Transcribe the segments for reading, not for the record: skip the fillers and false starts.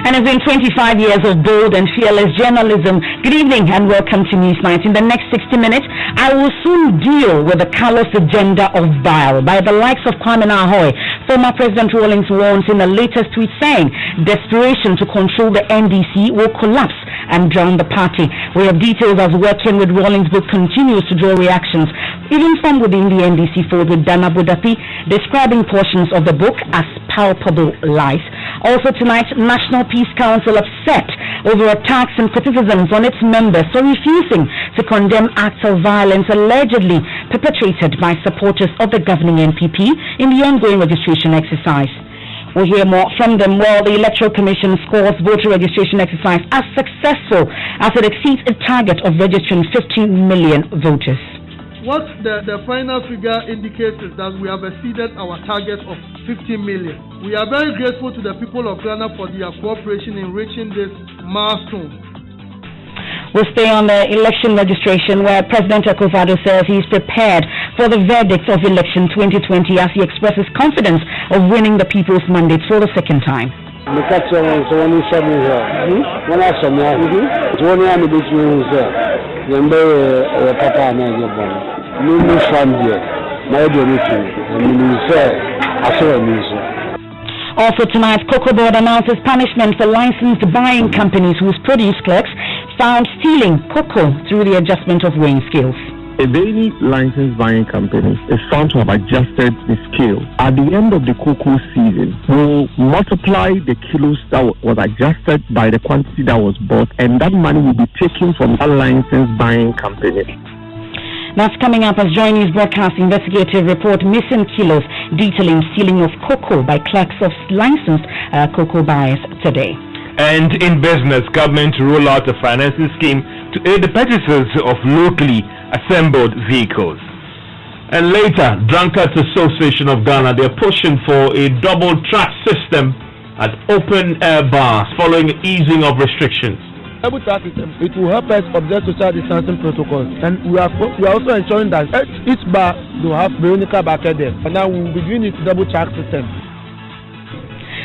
And it's been 25 years of bold and fearless journalism. Good evening and welcome to Newsnight. In the next 60 minutes, I will soon deal with the callous agenda of bile by the likes of Kwame Nkrumah. Former President Rawlings warns in the latest tweet saying desperation to control the NDC will collapse and drown the party. We have details as Working with Rawlings book continues to draw reactions, even from within the NDC fold, with Dana Budapi describing portions of the book as palpable lies. Also tonight, National Peace Council upset over attacks and criticisms on its members for refusing to condemn acts of violence allegedly perpetrated by supporters of the governing NPP in the ongoing registration exercise. We'll hear more from them. Well, the Electoral Commission scores voter registration exercise as successful as it exceeds a target of registering 50 million voters. What the final figure indicates is that we have exceeded our target of 50 million. We are very grateful to the people of Ghana for their cooperation in reaching this milestone. We'll stay on the election registration, where President Akufo-Addo says he's prepared for the verdict of election 2020 as he expresses confidence of winning the people's mandate for the second time. Also tonight, Cocoa Board announces punishment for licensed buying companies whose produce clerks found stealing cocoa through the adjustment of weighing scales. A daily licensed buying company is found to have adjusted the scale. At the end of the cocoa season, will multiply the kilos that was adjusted by the quantity that was bought, and that money will be taken from that licensed buying company. That's coming up as Joy News broadcast investigative report missing kilos detailing stealing of cocoa by clerks of licensed cocoa buyers today. And in business, government to roll out a financing scheme to aid the purchases of locally assembled vehicles. And later, Drunkards Association of Ghana, they're pushing for a double track system at open air bars following easing of restrictions. Double track system, it will help us observe social distancing protocols, and we are also ensuring that each bar will have Veronica back there, and now we will be doing it double track system.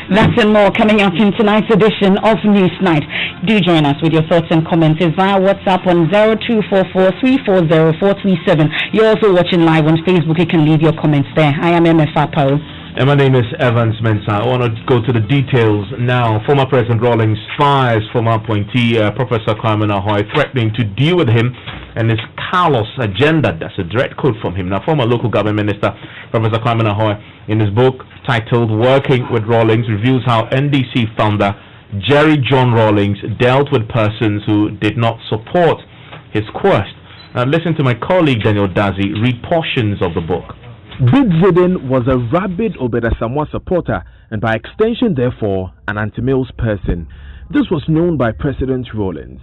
That's and more coming up in tonight's edition of Newsnight. Do join us with your thoughts and comments via WhatsApp on 0244340437. You're also watching live on Facebook. You can leave your comments there. I am Emefa Apawu. And my name is Mensah. I want to go to the details now. Former President Rawlings fires former appointee Professor Kwame Nkrumah, threatening to deal with him and his callous agenda. That's a direct quote from him. Now, former local government minister Professor Kwame Nkrumah, in his book titled Working with Rawlings, reviews how NDC founder Jerry John Rawlings dealt with persons who did not support his quest. Now, listen to my colleague Daniel Dazi read portions of the book. Big Zidane was a rabid Obeda Samoa supporter and by extension therefore an anti-Mills person. This was known by President Rawlings.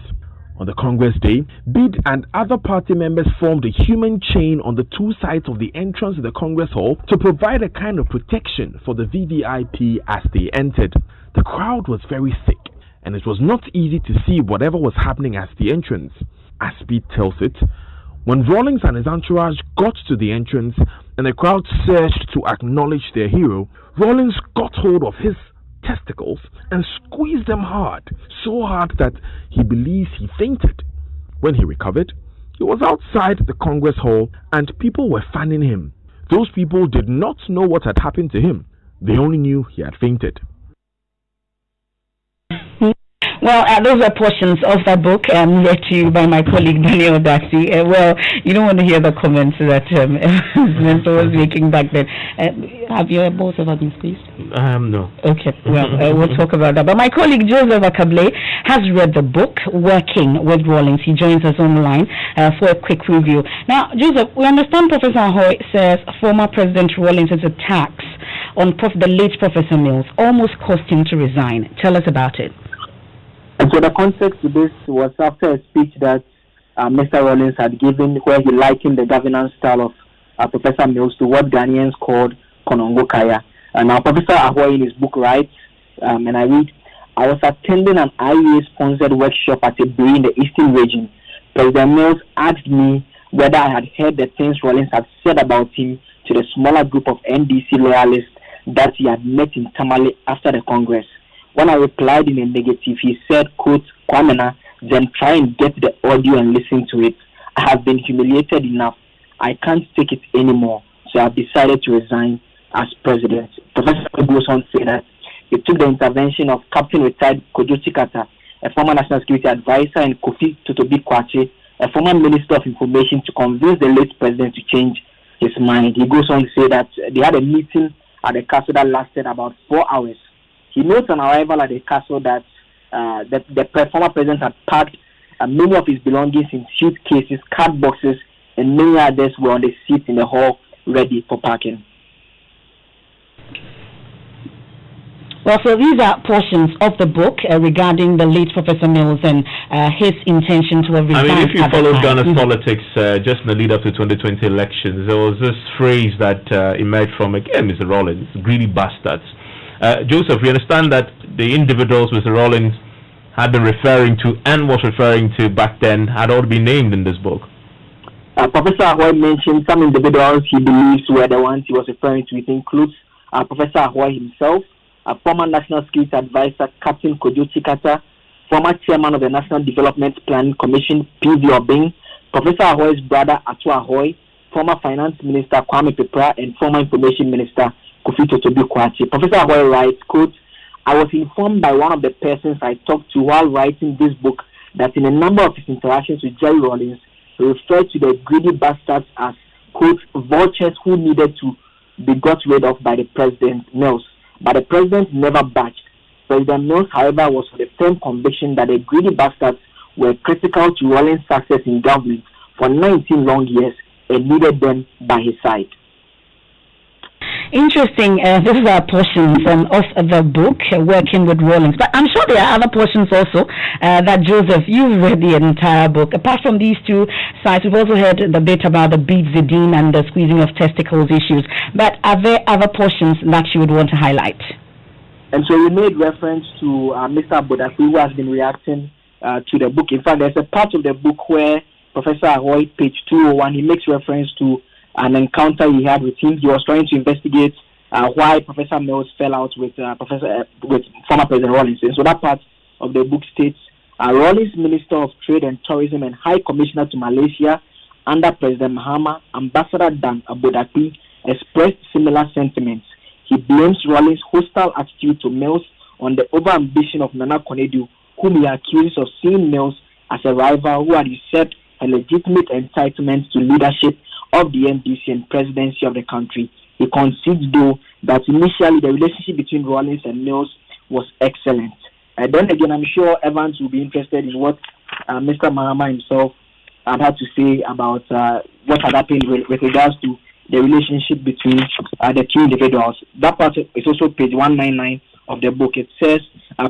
On the Congress Day, Bid and other party members formed a human chain on the two sides of the entrance to the Congress Hall to provide a kind of protection for the VVIP as they entered. The crowd was very thick and it was not easy to see whatever was happening at the entrance. As Bid tells it, when Rawlings and his entourage got to the entrance and the crowd surged to acknowledge their hero, Rawlings got hold of his testicles and squeezed them hard, so hard that he believes he fainted. When he recovered, he was outside the Congress Hall and people were fanning him. Those people did not know what had happened to him. They only knew he had fainted. Well, those are portions of that book read to you by my colleague Daniel Daxi. Well, you don't want to hear the comments that Mensah was making back then. Have your balls ever been squeezed? No. Okay, well, we'll talk about that. But my colleague Joseph Akable has read the book, Working with Rawlings. He joins us online for a quick review. Now, Joseph, we understand Professor Ahoy says former President Rawlings' attacks on the late Professor Mills almost caused him to resign. Tell us about it. And so the context to this was after a speech that Mr. Rawlings had given where he likened the governance style of Professor Mills to what Ghanaians called Konongo Kaya. And now Professor Ahoy in his book writes, and I read, I was attending an IEA-sponsored workshop at a brewery in the Eastern region. President Mills asked me whether I had heard the things Rawlings had said about him to the smaller group of NDC loyalists that he had met in Tamale after the Congress. When I replied in a negative, he said, quote, Kwamena, then try and get the audio and listen to it. I have been humiliated enough. I can't take it anymore. So I've decided to resign as president. Professor goes on to say that it took the intervention of Captain Retired Kojo Chikata, a former National Security Advisor, and Kofi Totobi Kwache, a former Minister of Information, to convince the late president to change his mind. He goes on to say that they had a meeting at the castle that lasted about 4 hours. He notes on arrival at the castle that the former president had packed many of his belongings in suitcases, card boxes, and many others were on the seats in the hall ready for parking. Well, so these are portions of the book regarding the late Professor Mills and his intention to have resigned. I mean, if you followed Ghana's politics just in the lead up to 2020 elections, there was this phrase that emerged from, again, Mr. Rawlings, greedy bastards. Joseph, we understand that the individuals Mr. Rawlings had been referring to and was referring to back then had all been named in this book. Professor Ahoy mentioned some individuals he believes were the ones he was referring to. It includes Professor Ahoy himself, former National Security Advisor Captain Kojo Chikata, former Chairman of the National Development Planning Commission P.V. Obeng, Professor Ahoy's brother Atu Ahoy, former Finance Minister Kwame Pepra, and former Information Minister Kofi Totobi Kwache. Professor Ahoy writes, quote, I was informed by one of the persons I talked to while writing this book that in a number of his interactions with Jerry Rawlings, he referred to the greedy bastards as, quote, vultures who needed to be got rid of by the President Mills. But the President never budged. President Mills, however, was of the firm conviction that the greedy bastards were critical to Rawlings' success in government for 19 long years and needed them by his side. Interesting. This is a portion of the book, Working with Rawlings. But I'm sure there are other portions also that, Joseph, you've read the entire book. Apart from these two sides, we've also heard the bit about the beat Zidane and the squeezing of testicles issues. But are there other portions that you would want to highlight? And so we made reference to Mr. Bodafi, who has been reacting to the book. In fact, there's a part of the book where Professor Ahoy, page 201, he makes reference to an encounter he had with him. He was trying to investigate why Professor Mills fell out with former President Rawlings. And so that part of the book states, Rawlings, Minister of Trade and Tourism and High Commissioner to Malaysia under President Mahama, Ambassador Dan Abodapi, expressed similar sentiments. He blames Rawlings' hostile attitude to Mills on the over-ambition of Nana Konadu, whom he accuses of seeing Mills as a rival who had usurped a legitimate entitlement to leadership of the MDC and presidency of the country. He concedes, though, that initially the relationship between Rawlings and Mills was excellent. Then again, I'm sure Evans will be interested in what Mr. Mahama himself had to say about what had happened with regards to the relationship between the two individuals. That part is also page 199 of the book. It says,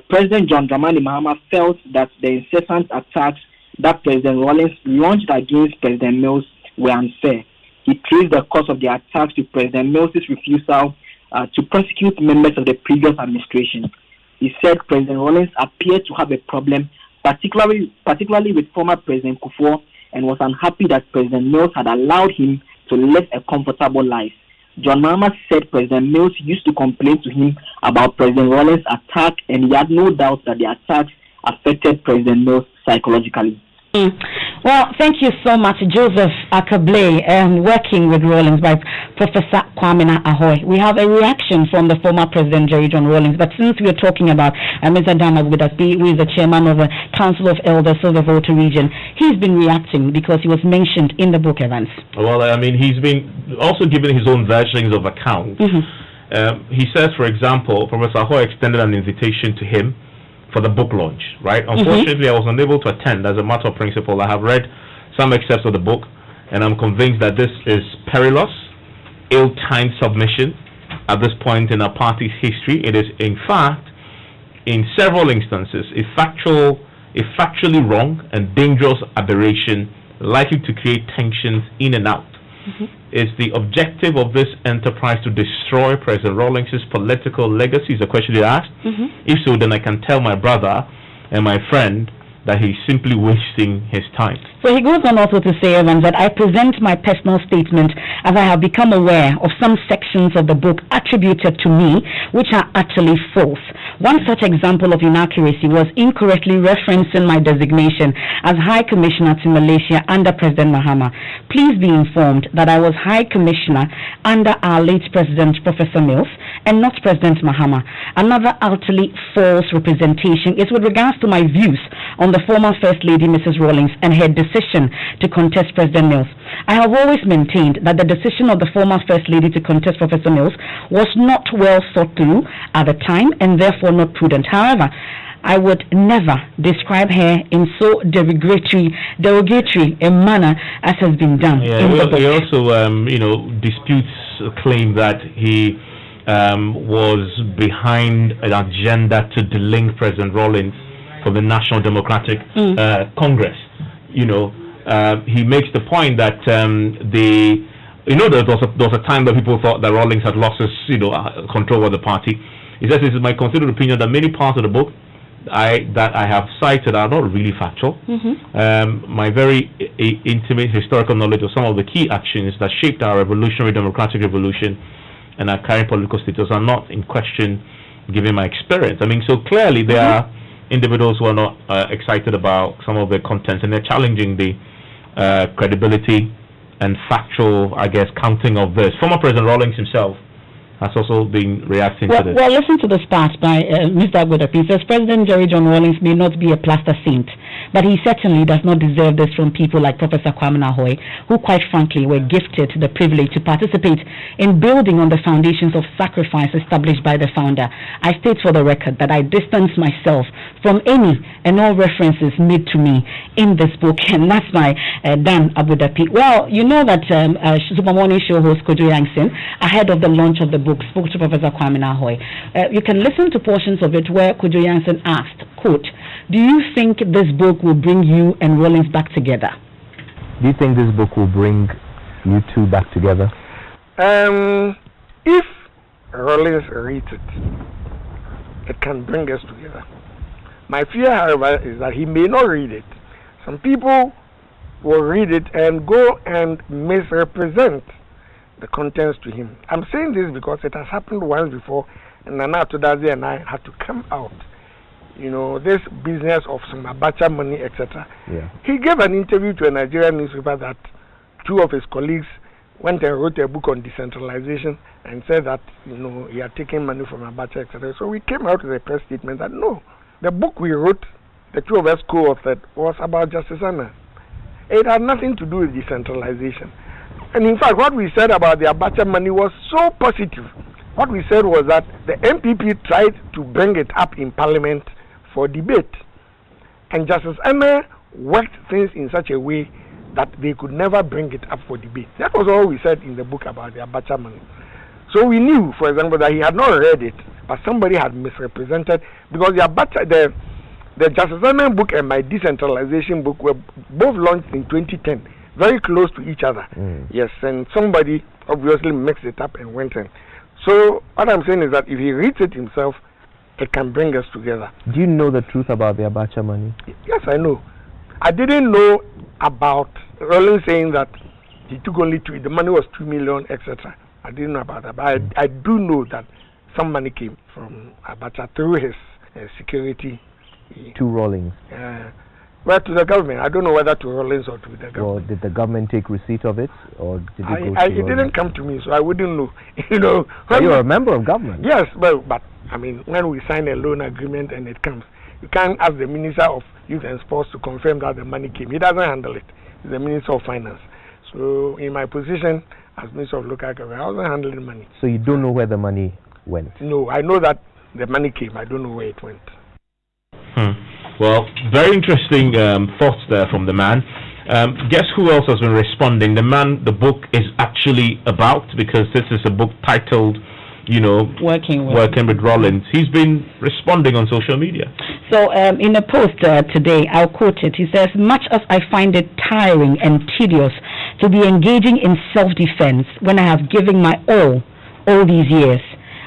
President John Dramani Mahama felt that the incessant attacks that President Rawlings launched against President Mills were unfair. He traced the cause of the attacks to President Mills' refusal to prosecute members of the previous administration. He said President Rawlings appeared to have a problem, particularly with former President Kufuor, and was unhappy that President Mills had allowed him to live a comfortable life. John Mahama said President Mills used to complain to him about President Rawlings' attack, and he had no doubt that the attacks affected President Mills psychologically. Well, thank you so much, Joseph Akable, Working with Rawlings by Professor Kwamena Ahoy. We have a reaction from the former President Jerry John Rawlings, but since we are talking about Mr. Dan Abodapi, who is the chairman of the Council of Elders of the Volta region, he's been reacting because he was mentioned in the book, Evans. Well, I mean, he's been also giving his own versions of account. He says, for example, Professor Ahoy extended an invitation to him for the book launch, right? Unfortunately, I was unable to attend as a matter of principle. I have read some excerpts of the book, and I'm convinced that this is perilous, ill-timed submission at this point in our party's history. It is, in fact, in several instances, a factually wrong and dangerous aberration likely to create tensions in and out. Is the objective of this enterprise to destroy President Rawlings' political legacy? Is a question you asked. If so, then I can tell my brother and my friend that he's simply wasting his time. So he goes on also to say, Evans, that I present my personal statement as I have become aware of some sections of the book attributed to me which are utterly false. One such example of inaccuracy was incorrectly referencing my designation as High Commissioner to Malaysia under President Mahama. Please be informed that I was High Commissioner under our late President Professor Mills and not President Mahama. Another utterly false representation is with regards to my views on the former First Lady Mrs. Rawlings and her decision to contest President Mills. I have always maintained that the decision of the former First Lady to contest Professor Mills was not well thought through at the time and therefore not prudent. However, I would never describe her in so derogatory a manner as has been done. Yeah, he also, disputes a claim that he was behind an agenda to delink President Rawlings from the National Democratic Congress. He makes the point that there was a time that people thought that Rawlings had lost his, control of the party. He says, "This is my considered opinion that many parts of the book that I have cited are not really factual. My very intimate historical knowledge of some of the key actions that shaped our revolutionary democratic revolution and our current political status are not in question given my experience." I mean, so clearly there are individuals who are not excited about some of the contents, and they're challenging the credibility and factual, counting of this. Former President Rawlings himself has also been reacting to this. Well, listen to this part by Mr. Agodapi. He says, President Jerry John Rawlings may not be a plaster saint, but he certainly does not deserve this from people like Professor Kwame Nahoi, who quite frankly were gifted the privilege to participate in building on the foundations of sacrifice established by the founder. I state for the record that I distance myself from any and all references made to me in this book, and that's by Dan Agodapi. Well, you know that Super Morning Show host Kojo Yangsin, ahead of the launch of the book, spoke to Professor Kwame Nahoi. You can listen to portions of it where Kojo Yangsin asked, quote, "Do you think this book will bring you and Rawlings back together?" Do you think this book will bring you two back together? If Rawlings reads it, it can bring us together. My fear, however, is that he may not read it. Some people will read it and go and misrepresent the contents to him. I'm saying this because it has happened once before, and Nana Todazi and I had to come out. This business of some Abacha money, etc. Yeah. He gave an interview to a Nigerian newspaper that two of his colleagues went and wrote a book on decentralization and said that, he had taken money from Abacha, etc. So we came out with a press statement that no, the book we wrote, the two of us co-authored, was about Justice Anna. It had nothing to do with decentralization. And in fact, what we said about the Abacha money was so positive. What we said was that the MPP tried to bring it up in Parliament for debate. And Justice Anna worked things in such a way that they could never bring it up for debate. That was all we said in the book about the Abacha money. So we knew, for example, that he had not read it, but somebody had misrepresented, because the Justice Anna book and my decentralization book were both launched in 2010. Very close to each other. Yes, and somebody obviously mixed it up and went in. So what I'm saying is that if he reads it himself, it can bring us together. Do you know the truth about the Abacha money? Yes, I know. I didn't know about Rawlings saying that he took only the money was 2 million, etc. I didn't know about that, but I do know that some money came from Abacha through his security. To Rawlings? Well, to the government. I don't know whether to Rawlings or to the government. Or did the government take receipt of it, or did it go to it didn't come to me, so I wouldn't know. You're a member of government. Yes, but I mean, when we sign a loan agreement and it comes, you can't ask the Minister of Youth and Sports to confirm that the money came. He doesn't handle it. He's the Minister of Finance. So in my position as Minister of Local Government, I wasn't handling money. So you don't know where the money went? No, I know that the money came. I don't know where it went. Well, very interesting thoughts there from the man. Guess who else has been responding? The man the book is actually about, because this is a book titled, Working with Rawlings. He's been responding on social media. So in a post today, I'll quote it. He says, "Much as I find it tiring and tedious to be engaging in self-defense when I have given my all these years,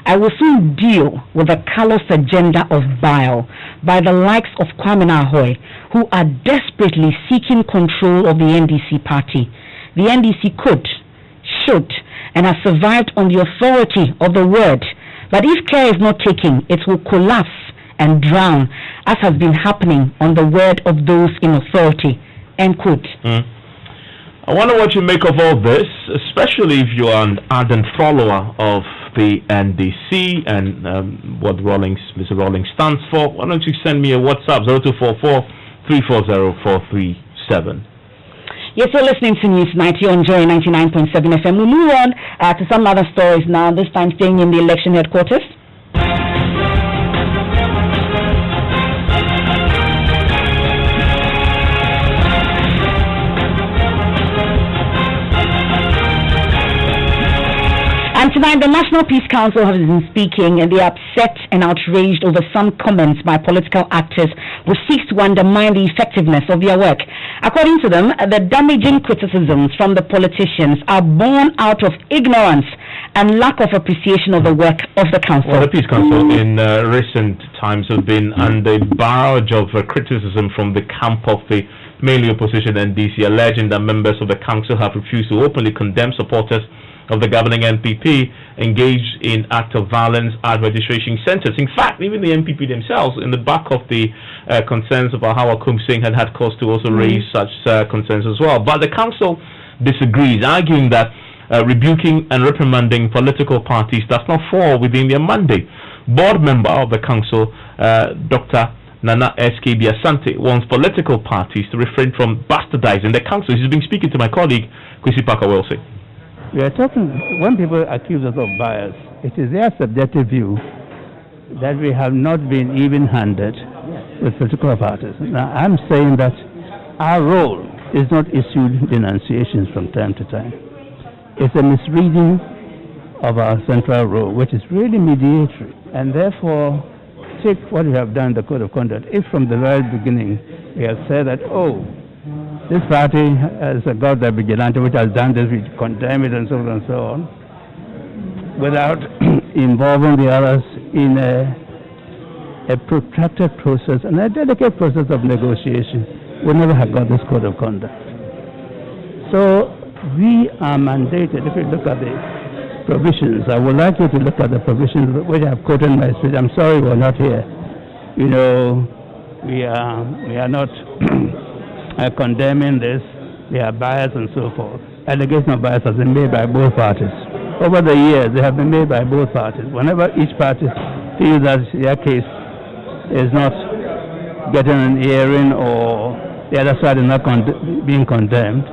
I will soon deal with the callous agenda of bile by the likes of Kwame Ahoy, who are desperately seeking control of the NDC party. The NDC could, should, and has survived on the authority of the word. But if care is not taken, it will collapse and drown, as has been happening on the word of those in authority. End quote. I wonder what you make of all this, especially if you are an ardent follower of the NDC and what Mr. Rawlings stands for. Why don't you send me a WhatsApp 0244 340 437. Yes, you're listening to News 90 on Joy 99.7 FM. We move on to some other stories now, this time staying in the election headquarters. And tonight, the National Peace Council has been speaking, and they are upset and outraged over some comments by political actors who seek to undermine the effectiveness of their work. According to them, the damaging criticisms from the politicians are born out of ignorance and lack of appreciation of the work of the council. Well, the Peace Council in recent times have been under a barrage of criticism from the camp of the mainly opposition NDC, alleging that members of the council have refused to openly condemn supporters of the governing NPP engaged in acts of violence at registration centers. In fact, even the NPP themselves, in the back of the concerns about how Akum Singh had cause to also raise such concerns as well. But the council disagrees, arguing that rebuking and reprimanding political parties does not fall within their mandate. Board member of the council, Dr. Nana S.K. Biasante, wants political parties to refrain from bastardizing the council. He's been speaking to my colleague, Kwesi Parker-Wilson. We are talking, when people accuse us of bias, it is their subjective view that we have not been even-handed with political parties. Now, I'm saying that our role is not issued denunciations from time to time. It's a misreading of our central role, which is really mediatory. And therefore, take what we have done in the Code of Conduct. If from the very beginning we have said that, this party has got the vigilante which has done this, we condemn it and so on and so on, without involving the others in a protracted process and a delicate process of negotiation, we never have got this Code of Conduct. So we are mandated, if you look at the provisions, I would like you to look at the provisions which I have quoted in my speech. I'm sorry we're not here. You know, we are not condemning this, they are biased and so forth. Allegations of bias have been made by both parties. Over the years, they have been made by both parties. Whenever each party feels that their case is not getting an hearing or the other side is not being condemned,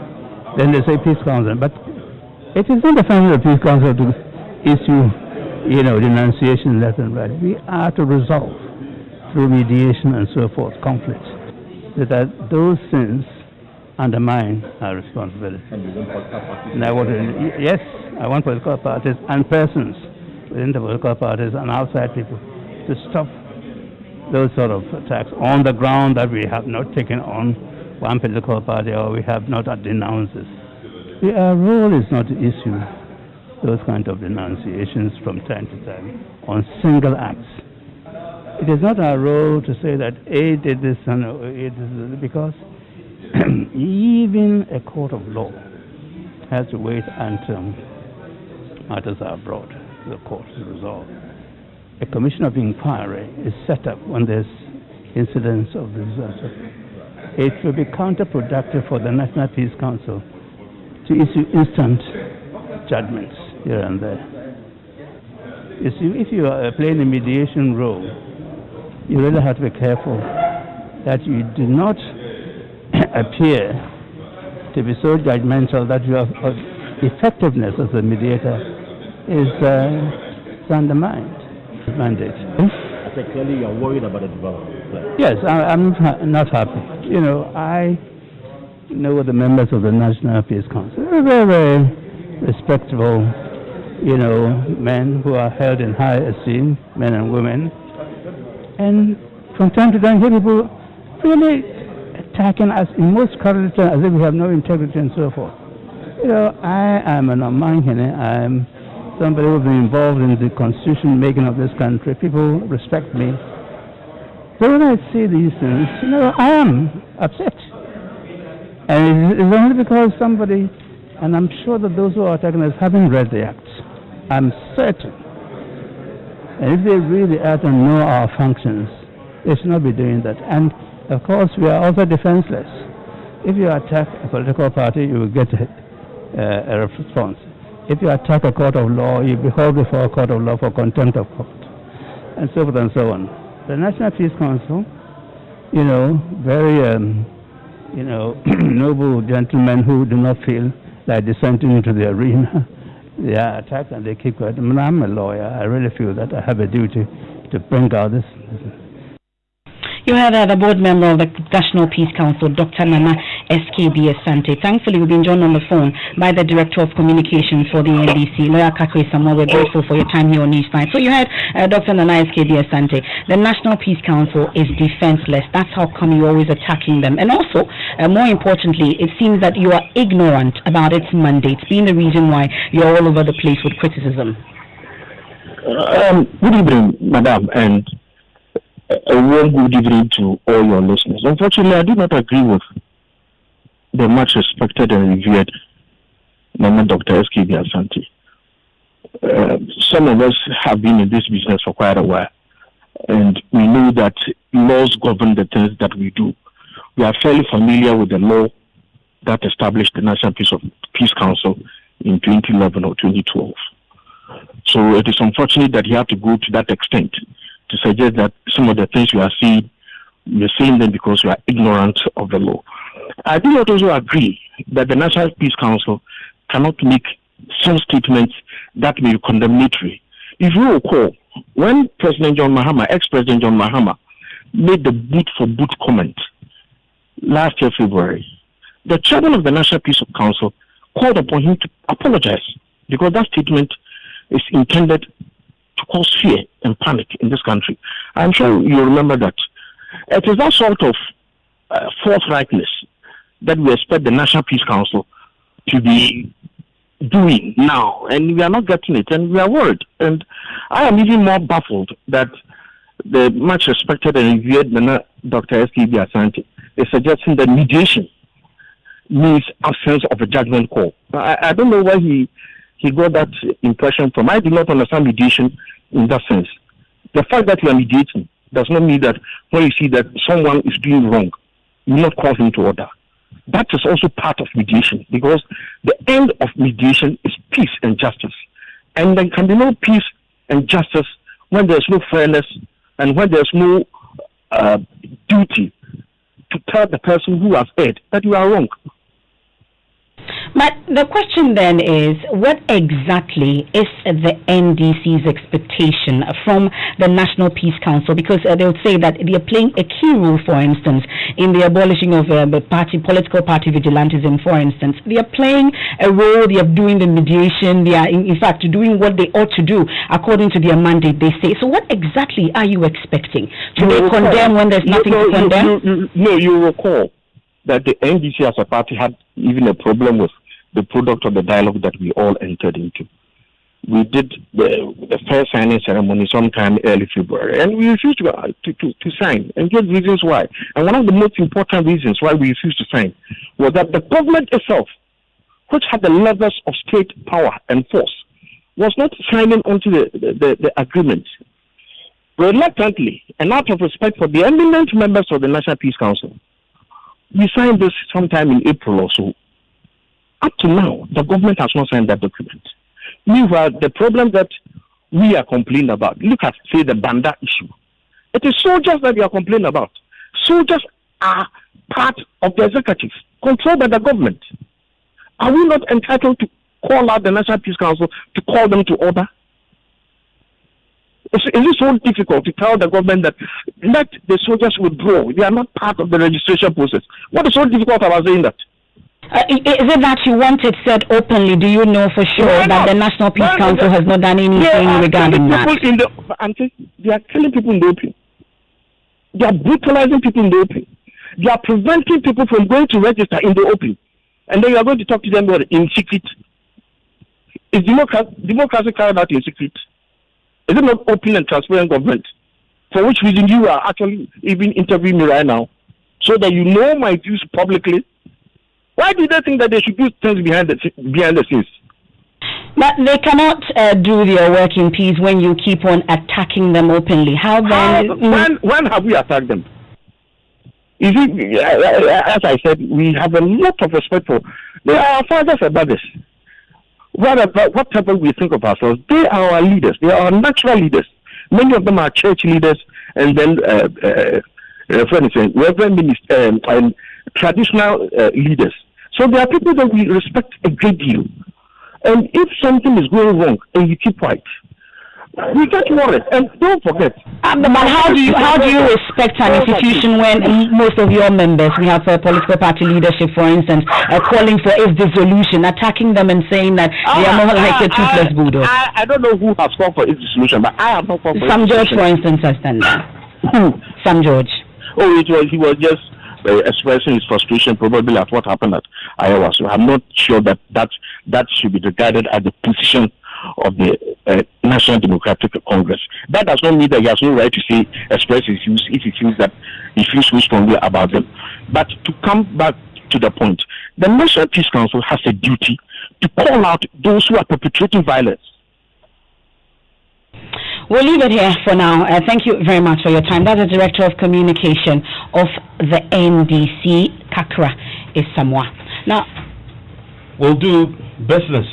then they say Peace Council. But it is not the function of the Peace Council to issue, denunciation left and right. We are to resolve through mediation and so forth conflicts, that those sins undermine our responsibility. And I want political parties and persons within the political parties and outside people to stop those sort of attacks on the ground that we have not taken on one political party or we have not denounced this. Our role is not to issue those kind of denunciations from time to time on single acts. It is not our role to say that A did this and A did this, because even a court of law has to wait until matters are brought to the court to resolve. A commission of inquiry is set up when there's incidents of this. It will be counterproductive for the National Peace Council to issue instant judgments here and there. You see, if you are playing a mediation role, you really have to be careful that you do not appear to be so judgmental that your effectiveness as a mediator is undermined. Mandate. I said clearly you are worried about the development. Yes, I'm not happy. I know the members of the National Peace Council. They're very, very respectable, men who are held in high esteem, men and women. And from time to time, people really attacking us in most correct as if we have no integrity and so forth. I am an Omanhene. I'm somebody who's been involved in the constitution making of this country. People respect me. So when I see these things, I am upset. And it's only because somebody, and I'm sure that those who are attacking us haven't read the act. I'm certain. And if they read the act and know our functions, they should not be doing that. And of course, we are also defenseless. If you attack a political party, you will get a response. If you attack a court of law, you be held before a court of law for contempt of court, and so forth and so on. The National Peace Council, very, noble gentlemen who do not feel like descending into the arena. They are attacked and they keep quiet. I'm a lawyer. I really feel that I have a duty to bring out this. You had the board member of the National Peace Council, Dr. Nana SKB Asante. Thankfully, we've been joined on the phone by the Director of Communications for the NDC, Lawyer Kakwe Samuel. We're grateful for your time here on Newsnight. So you had Dr. Nana SKB Asante. The National Peace Council is defenseless. That's how come you're always attacking them. And also, more importantly, it seems that you are ignorant about its mandate, being the reason why you're all over the place with criticism. Good evening, Madam, and a warm good evening to all your listeners. Unfortunately, I do not agree with the much respected and revered Mama Dr. SKB Asante. Some of us have been in this business for quite a while, and we know that laws govern the things that we do. We are fairly familiar with the law that established the National Peace Council in 2011 or 2012. So it is unfortunate that you have to go to that extent to suggest that some of the things we are seeing them because we are ignorant of the law. I do not also agree that the National Peace Council cannot make some statements that may be condemnatory. If you recall, when President John Mahama, ex-President John Mahama, made the boot-for-boot comment last year, February, the chairman of the National Peace Council called upon him to apologize because that statement is intended to cause fear and panic in this country. I'm sure you remember that. It is that sort of forthrightness that we expect the National Peace Council to be doing now, and we are not getting it, and we are worried. And I am even more baffled that the much respected and revered Dr. SKB Asante is suggesting that mediation means absence of a judgment call. I don't know where he got that impression from. I do not understand mediation in that sense. The fact that you are mediating does not mean that when you see that someone is doing wrong, you will not call him to order. That is also part of mediation, because the end of mediation is peace and justice. And there can be no peace and justice when there's no fairness and when there's no duty to tell the person who has erred that you are wrong. But the question then is, what exactly is the NDC's expectation from the National Peace Council? Because they would say that they are playing a key role, for instance, in the abolishing of political party vigilantism, for instance. They are playing a role, they are doing the mediation, they are in fact doing what they ought to do according to their mandate, they say. So what exactly are you expecting? Do they condemn when there's nothing to condemn? You recall that the NDC as a party had even a problem with the product of the dialogue that we all entered into. We did the first signing ceremony sometime early February, and we refused to sign, and gave reasons why. And one of the most important reasons why we refused to sign was that the government itself, which had the levers of state power and force, was not signing onto the agreement. Reluctantly, and out of respect for the eminent members of the National Peace Council, we signed this sometime in April or so. Up to now, the government has not signed that document. Meanwhile, the problem that we are complaining about, look at, say, the Banda issue. It is soldiers that we are complaining about. Soldiers are part of the executive, controlled by the government. Are we not entitled to call out the National Peace Council to call them to order? Is it so difficult to tell the government that let the soldiers withdraw? They are not part of the registration process. What is so difficult about saying that? Is it that you want it said openly? Do you know for sure that the National Peace Council has not done anything regarding that? They are killing people in the open. They are brutalizing people in the open. They are preventing people from going to register in the open. And then you are going to talk to them in secret. Is democracy carried out in secret? Is it not open and transparent government? For which reason you are actually even interviewing me right now, so that you know my views publicly? Why do they think that they should do things behind the scenes? But they cannot do their work in peace when you keep on attacking them openly. How then? When have we attacked them? You see, as I said, we have a lot of respect for. They are our fathers and mothers. Whatever we think of ourselves, they are our leaders. They are our natural leaders. Many of them are church leaders, and then reverend ministers and traditional leaders. So they are people that we respect a great deal. And if something is going wrong and you keep quiet, we get worried. And don't forget. But how do you respect an institution when most of your members, we have political party leadership, for instance, calling for its dissolution, attacking them and saying that they are more like a toothless bulldog? I don't know who has called for its dissolution, but I have not called for Sam George, for instance, has done that. Sam George. Oh, he was just expressing his frustration probably at what happened at Iowa. So I'm not sure that should be regarded as the position of the National Democratic Congress. That does not mean that he has no right to express his views if he feels that he feels so strongly about them. But to come back to the point, the National Peace Council has a duty to call out those who are perpetrating violence. We'll leave it here for now. Thank you very much for your time. That's the Director of Communication of the NDC, Kakra Isamoah. Now, we'll do business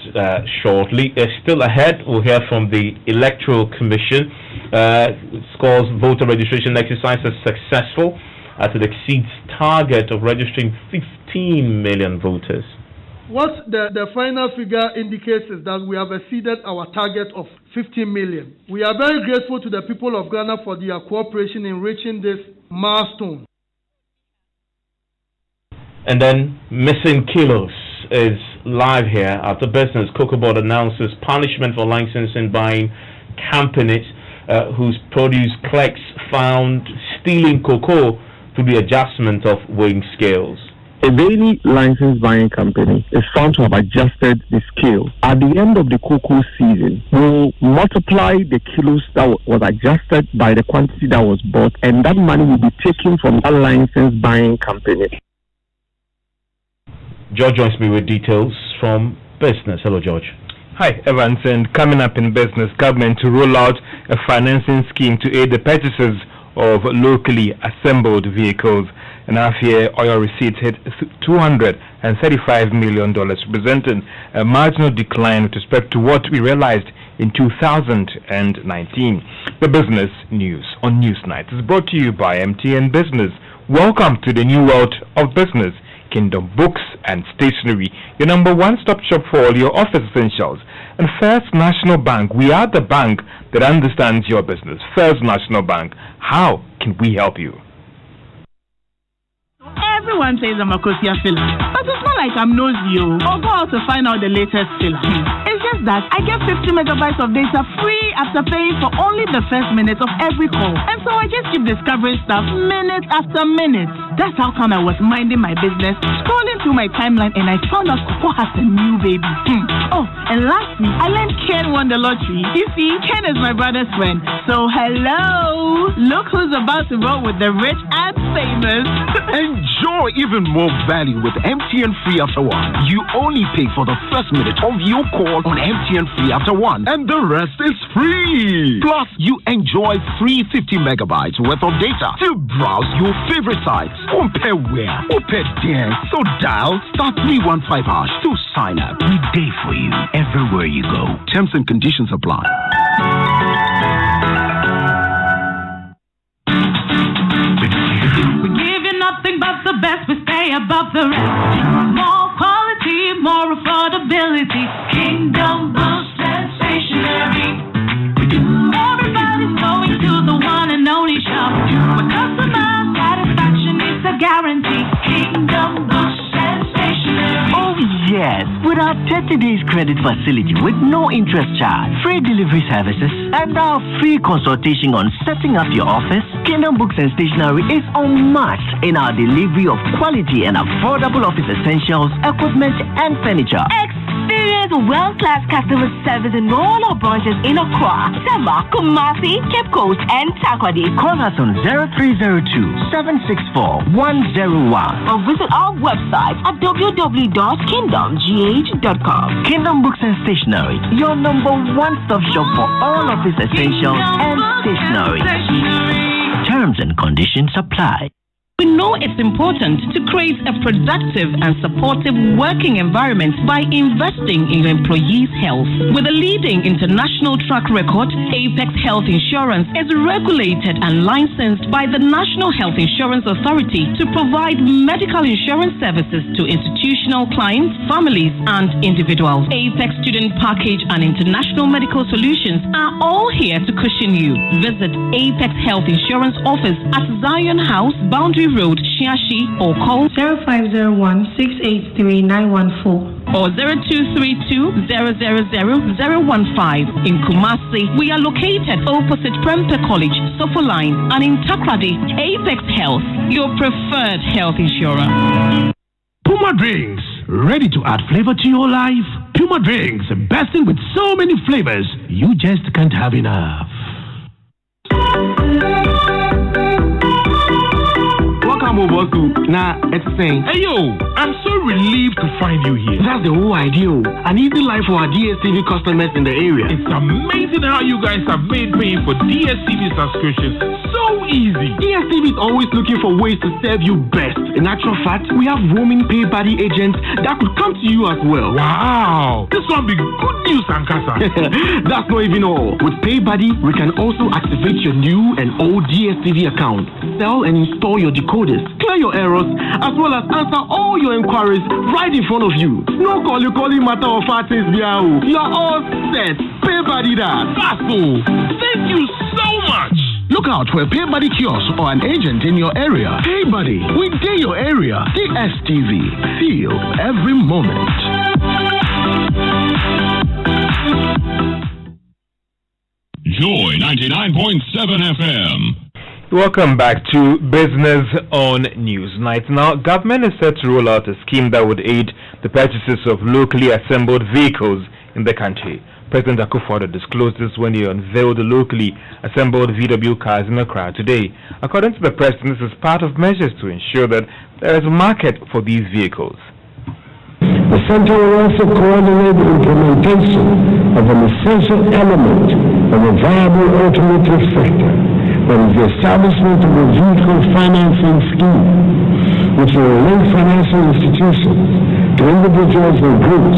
shortly. Still ahead, we'll hear from the Electoral Commission. Scores voter registration exercise as successful as it exceeds target of registering 15 million voters. What the final figure indicates is that we have exceeded our target of 50 million. We are very grateful to the people of Ghana for their cooperation in reaching this milestone. And then missing kilos is live here after business. Cocoa Board announces punishment for licensing buying companies whose produce clerks found stealing cocoa through the adjustment of weighing scales. A daily license buying company is found to have adjusted the scale. At the end of the cocoa season, will multiply the kilos that was adjusted by the quantity that was bought, and that money will be taken from that license buying company. George joins me with details from business. Hello, George. Hi, Evans. And coming up in business, government to roll out a financing scheme to aid the purchases of locally assembled vehicles. And half-year oil receipts hit $235 million, representing a marginal decline with respect to what we realized in 2019. The business news on Newsnight is brought to you by MTN Business. Welcome to the new world of business. Kingdom Books and Stationery, your number one-stop shop for all your office essentials. And First National Bank, we are the bank that understands your business. First National Bank, how can we help you? Everyone says I'm a Kosia filler, but it's not like I'm nosy or go out to find out the latest filler. It's just that I get 50 megabytes of data free after paying for only the first minute of every call. And so I just keep discovering stuff minute after minute. That's how come I was minding my business, scrolling through my timeline, and I found out Coco has a new baby. Oh, and lastly, I learned Ken won the lottery. You see, Ken is my brother's friend. So hello, look who's about to roll with the rich and famous. Enjoy even more value with MTN Free After One. You only pay for the first minute of your call on MTN Free After One, and the rest is free. Plus, you enjoy free 50 megabytes worth of data to browse your favorite sites. Compare where, compare there. So dial *315# to sign up. We day for you everywhere you go. Terms and conditions apply. Nothing but the best, we stay above the rest. More quality, more affordability. Kingdom Books and Stationery. Everybody's going to the one and only shop where customer satisfaction is a guarantee. Kingdom Books and Stationery. Oh yes, with our 30 days credit facility with no interest charge, free delivery services, and our free consultation on setting up your office, Kingdom Books and Stationery is unmatched in our delivery of quality and affordable office essentials, equipment, and furniture. Experience experience world-class customer service in all our branches in Accra, Tema, Kumasi, Cape Coast, and Takoradi. Call us on 0302-764-101 or visit our website at www.kingdomgh.com. Kingdom Books and Stationery, your number one-stop shop for all office essentials and stationery. Terms and conditions apply. We know it's important to create a productive and supportive working environment by investing in your employees' health. With a leading international track record, Apex Health Insurance is regulated and licensed by the National Health Insurance Authority to provide medical insurance services to institutional clients, families, and individuals. Apex Student Package and International Medical Solutions are all here to cushion you. Visit Apex Health Insurance Office at Zion House, Boundary Road, Shiashi, or call 0501-683-914 or 0232-000-015. In Kumasi, we are located opposite Prempeh College, Sofo Line, and in Takrady, Apex Health, your preferred health insurer. Puma Drinks, ready to add flavor to your life? Puma Drinks, bursting with so many flavors, you just can't have enough. Welcome over to it's saying. Hey yo, I'm so relieved to find you here. That's the whole idea. An easy life for our DSTV customers in the area. It's amazing how you guys have made paying for DSTV subscriptions so easy. DSTV is always looking for ways to serve you best. In actual fact, we have roaming pay buddy agents that could come to you as well. Wow, this one be good news, Ankasa. That's not even all. With Pay Buddy, we can also activate your new and old DSTV account, sell and install your decoders, clear your errors, as well as answer all your inquiries right in front of you. No calling matter of fact is Biao. You are all set. Pay Buddy that. Basso, thank you so much. Look out for a Pay Buddy kiosk or an agent in your area. Pay Buddy, we day your area. DSTV, feel every moment. Joy 99.7 FM. Welcome back to Business on Newsnight. Now, government is set to roll out a scheme that would aid the purchases of locally assembled vehicles in the country. President Akufo-Addo disclosed this when he unveiled the locally assembled VW cars in Accra today. According to the president, this is part of measures to ensure that there is a market for these vehicles. The center will also coordinate the implementation of an essential element of a viable automotive sector, that is the establishment of a vehicle financing scheme, which will link financial institutions to individuals and groups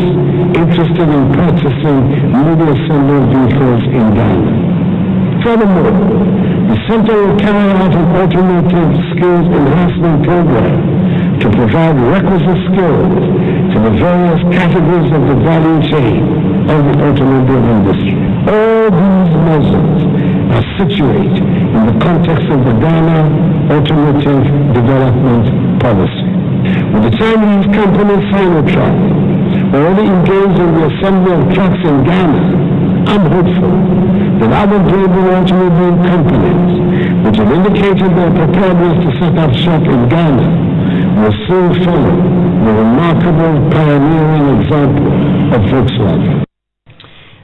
interested in purchasing newly assembled vehicles in Ghana. Furthermore, the center will carry out an automotive skills enhancement program to provide requisite skills to the various categories of the value chain of the automobile industry. All these measures are situated in the context of the Ghana Automotive Development Policy. With the Chinese company Sinotruk already engaged in the assembly of trucks in Ghana, I'm hopeful that other global automobile companies, which have indicated their preparedness to set up shop in Ghana, will soon follow the remarkable pioneering example of Volkswagen.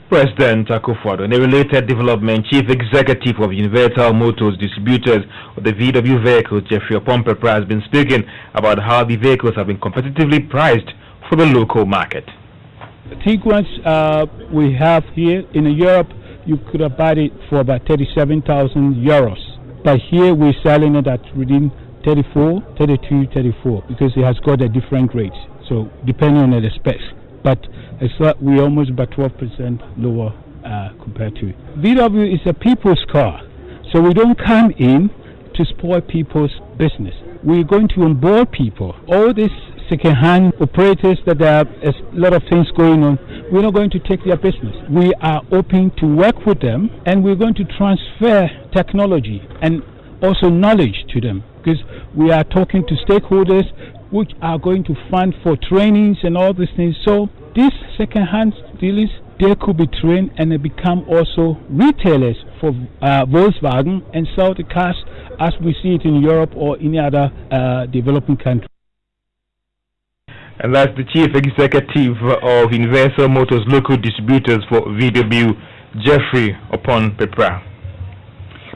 President Akufo-Addo, in a related development, Chief Executive of Universal Motors Distributors of the VW vehicles, Jeffrey Opompepra, has been speaking about how the vehicles have been competitively priced for the local market. Tiguans we have here in Europe, you could have bought it for about 37,000 euros. But here we're selling it at within 34, 32, 34 because it has got a different rate. So depending on the specs. But it's like we're almost about 12% lower compared to it. VW is a people's car. So we don't come in to spoil people's business. We're going to onboard people. All these second-hand operators that there are a lot of things going on, we're not going to take their business. We are open to work with them, and we're going to transfer technology and also knowledge to them, because we are talking to stakeholders which are going to fund for trainings and all these things. So these second-hand dealers, they could be trained and they become also retailers for Volkswagen and sell the cars as we see it in Europe or any other developing country. And that's the Chief Executive of Universal Motors Local Distributors for VW, Jeffrey Upon Pepra.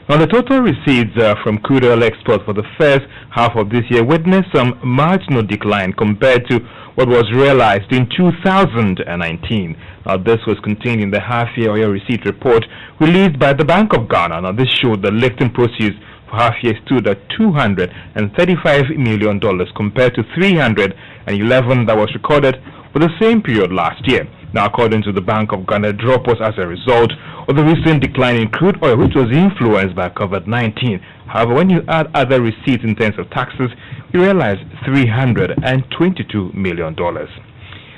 Now, the total receipts from crude oil exports for the first half of this year witnessed some marginal decline compared to what was realized in 2019. Now, this was contained in the half-year oil receipt report released by the Bank of Ghana. Now, this showed the lifting proceeds for half-year stood at $235 million compared to $311 that was recorded for the same period last year. Now, according to the Bank of Ghana, the drop was as a result of the recent decline in crude oil, which was influenced by COVID-19. However, when you add other receipts in terms of taxes, you realize $322 million.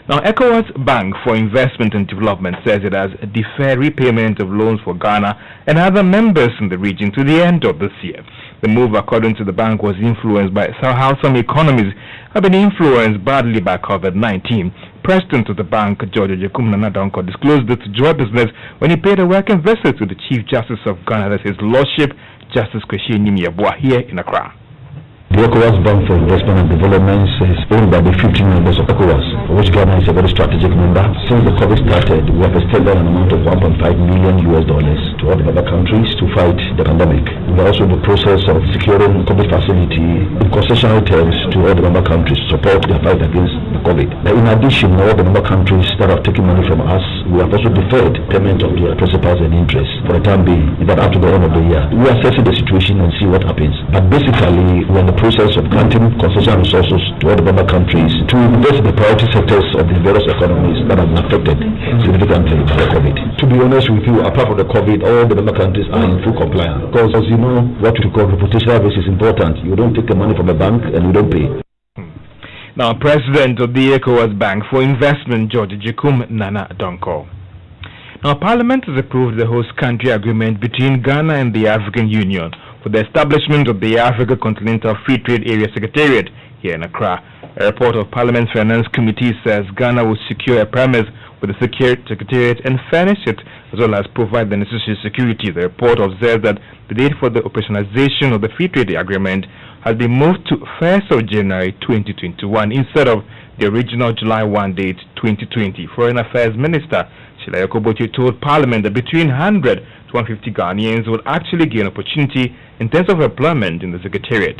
Now, ECOWAS Bank for Investment and Development says it has deferred repayment of loans for Ghana and other members in the region to the end of this year. The move, according to the bank, was influenced by how some economies have been influenced badly by COVID-19. President of the bank, George Jekum Nana-Donko, disclosed this to Joy Business when he paid a working visit to the Chief Justice of Ghana, that's His Lordship, Justice Kwesi Nimi-Yeboah, here in Accra. The ECOWAS Bank for Investment and Development is owned by the 15 members of ECOWAS, of which Ghana is a very strategic member. Since the COVID started, we have extended an amount of $1.5 million to all the other countries to fight the pandemic. We are also in the process of securing COVID facility in concessional terms to all the member countries to support the fight against the COVID. But in addition, all the member countries that have taken money from us, we have also deferred payment of their principals and interest for the time being, that up to the end of the year. We are assessing the situation and see what happens. But basically, we're in the process of granting concessional resources to all the member countries to invest in the priority sectors of the various economies that have been affected significantly by COVID. To be honest with you, apart from the COVID, all the member countries are in full compliance. Because, as you know, what we call reputational risk is important. You don't take the money from a bank and you don't pay. Now, President of the ECOWAS Bank for Investment, George Jekum Nana-Donko. Now, Parliament has approved the host country agreement between Ghana and the African Union for the establishment of the Africa Continental Free Trade Area Secretariat here in Accra. A report of Parliament's Finance Committee says Ghana will secure a premise with the Secretariat and furnish it, as well as provide the necessary security. The report observes that the date for the operationalization of the Free Trade Agreement has been moved to 1st of January 2021 instead of the original July 1 date 2020. Foreign Affairs Minister Sheila Yakobochi told Parliament that between 100 to 150 Ghanaians will actually gain opportunity in terms of employment in the Secretariat.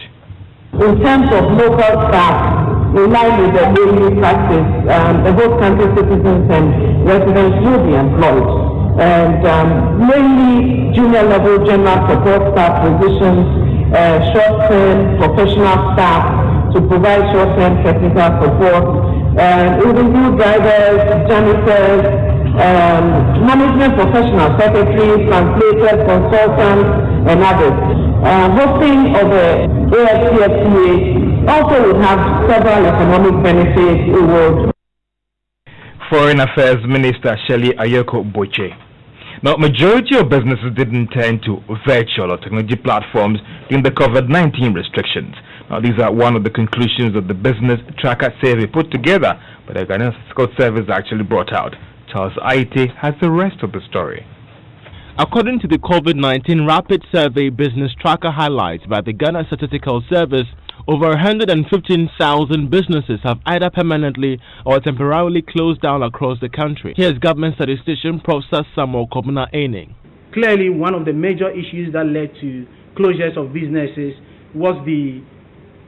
In terms of local staff, in line with the daily practice, the whole country citizens and residents will be employed. And mainly junior level general support staff positions, short-term professional staff to provide short-term technical support. It will include drivers, janitors, management professionals, secretaries, translators, consultants, and others. Hosting of the AFCFTA also will have several economic benefits. It will. Foreign Affairs Minister Shelley Ayeko Boche. Now, majority of businesses didn't turn to virtual or technology platforms during the COVID-19 restrictions. Now, these are one of the conclusions of the business tracker survey put together by the Ghanaian Statistical Service actually brought out. Charles Aite has the rest of the story. According to the COVID-19 Rapid Survey Business Tracker highlights by the Ghana Statistical Service, over 115,000 businesses have either permanently or temporarily closed down across the country. Here's Government Statistician Professor Samuel Kobuna Aining. Clearly, one of the major issues that led to closures of businesses was the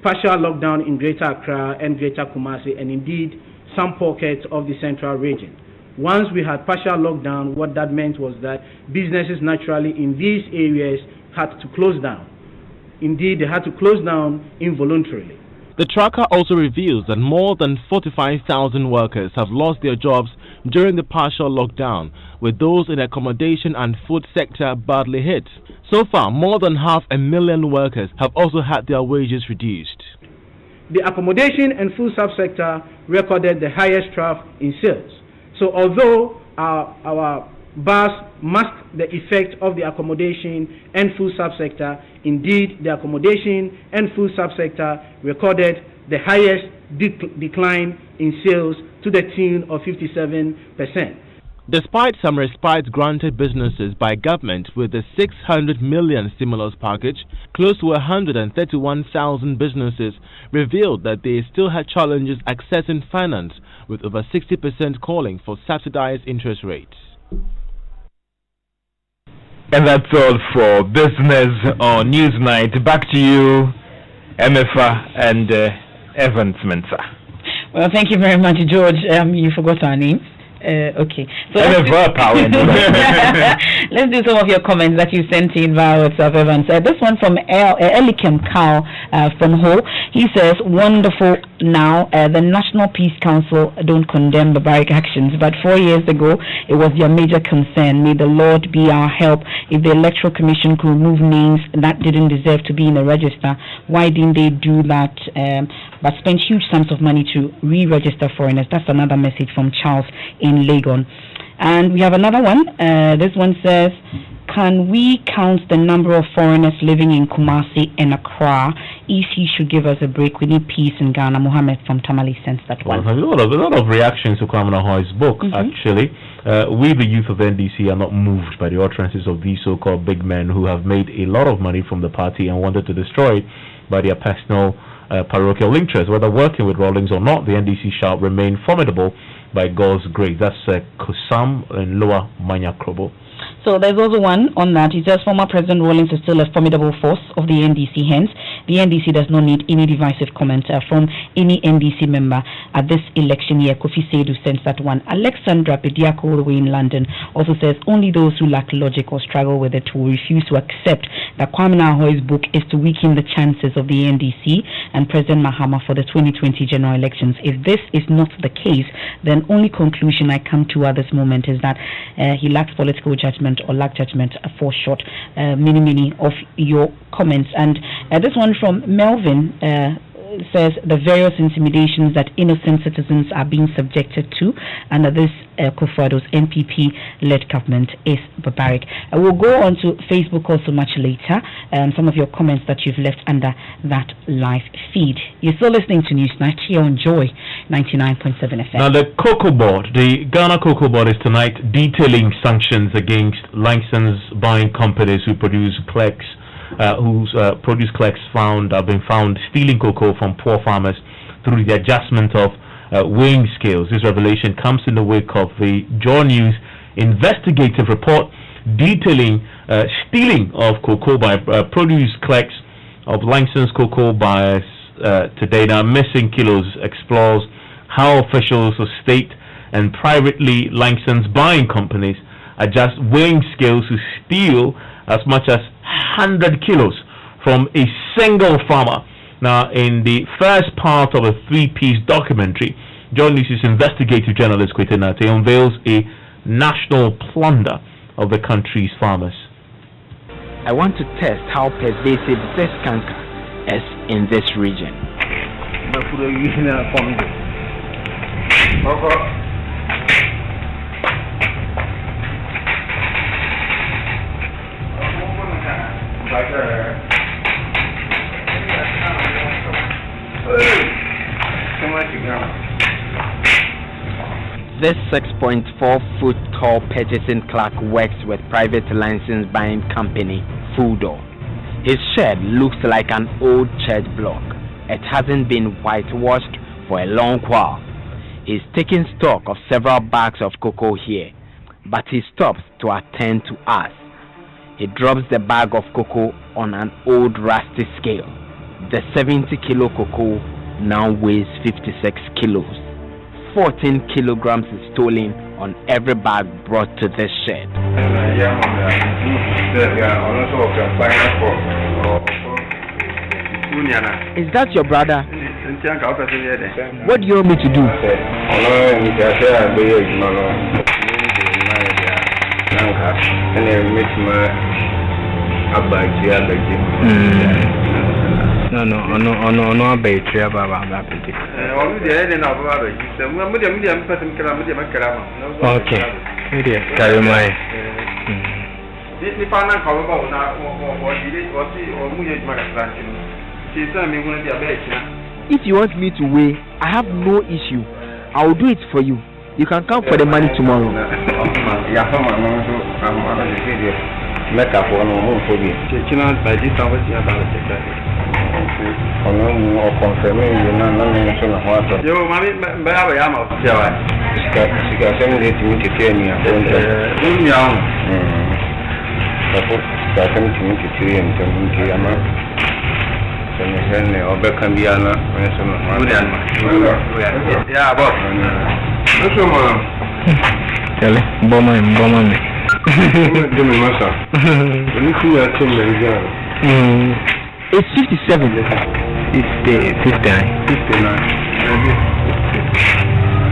partial lockdown in Greater Accra and Greater Kumasi, and indeed some pockets of the central region. Once we had partial lockdown, what that meant was that businesses naturally in these areas had to close down. Indeed, they had to close down involuntarily. The tracker also reveals that more than 45,000 workers have lost their jobs during the partial lockdown, with those in the accommodation and food sector badly hit. So far, more than 500,000 workers have also had their wages reduced. The accommodation and food subsector recorded the highest drop in sales. So although our bars masked the effect of the accommodation and food subsector, indeed the accommodation and food subsector recorded the highest decline in sales to the tune of 57%. Despite some respite granted businesses by government with the 600 million stimulus package, close to 131,000 businesses revealed that they still had challenges accessing finance, with over 60% calling for subsidized interest rates. And that's all for Business on Newsnight. Back to you, Emefa and Mensah. Well, thank you very much, George. You forgot our names. Okay. So Emefa Apawu. let's do some of your comments that you sent in via WhatsApp, Evans. This one from Elikem Cow from Ho. He says, wonderful now. The National Peace Council don't condemn barbaric actions, but 4 years ago, it was their major concern. May the Lord be our help. If the Electoral Commission could remove names that didn't deserve to be in the register, why didn't they do that? But spend huge sums of money to re-register foreigners. That's another message from Charles in Legon. And we have another one. This one says, can we count the number of foreigners living in Kumasi and Accra? EC should give us a break. We need peace in Ghana. Mohammed from Tamale sends that one. A lot of reactions to Kwame Nkrumah's book, actually. We, the youth of NDC, are not moved by the utterances of these so-called big men who have made a lot of money from the party and wanted to destroy it by their personal parochial interests. Whether working with Rawlings or not, the NDC shall remain formidable by God's grace. That's Kusam and Lower Manya Krobo. So there's also one on that. It says former President Rawlings is still a formidable force of the NDC. Hence, the NDC does not need any divisive comment from any NDC member at this election year. Kofi Seidu sends that one. Alexandra Pediako, all the way in London, also says only those who lack logic or struggle with it will refuse to accept that Kwame Nkrumah's book is to weaken the chances of the NDC and President Mahama for the 2020 general elections. If this is not the case, then only conclusion I come to at this moment is that he lacks political judgment or lack judgment. For short, many of your comments. And this one from Melvin says the various intimidations that innocent citizens are being subjected to under this Kufuor's NPP-led government is barbaric. We'll go on to Facebook also much later. Some of your comments that you've left under that live feed. You're still listening to Newsnight here on Joy 99.7 FM. Now the Cocoa Board, the Ghana Cocoa Board is tonight detailing sanctions against licensed buying companies who produce clerks whose produce clerks have been found stealing cocoa from poor farmers through the adjustment of weighing scales. This revelation comes in the wake of the Joy News investigative report detailing stealing of cocoa by produce clerks of licensed cocoa buyers today. Now, missing kilos explores how officials of state and privately licensed buying companies adjust weighing scales to steal as much as 100 kilos from a single farmer. Now, in the first part of a 3-piece documentary, Joy News' investigative journalist Kwete Nate unveils a national plunder of the country's farmers. I want to test how pervasive this canker is in this region. This 6.4-foot tall purchasing clerk works with private licensed buying company Fudo. His shed looks like an old church block. It hasn't been whitewashed for a long while. He's taking stock of several bags of cocoa here, but he stops to attend to us. He drops the bag of cocoa on an old rusty scale. The 70-kilo cocoa now weighs 56 kilos. 14 kilograms is stolen on every bag brought to this shed. Is that your brother? What do you want me to do? No, battery okay. Carry my. If you want me to weigh, I have no issue. I will do it for you. You can come for the money tomorrow. Make up one more for me. By this time, what's your balance? Or confirming you know, nothing on what you mammy, but I am of Java. She got 7 days to meet Kenya. Young. Got 7 to meet Kenya and community. I'm or Beckambiana. Yeah, Bob. Kelly, Bomber. It's 57. It's the 59. 59.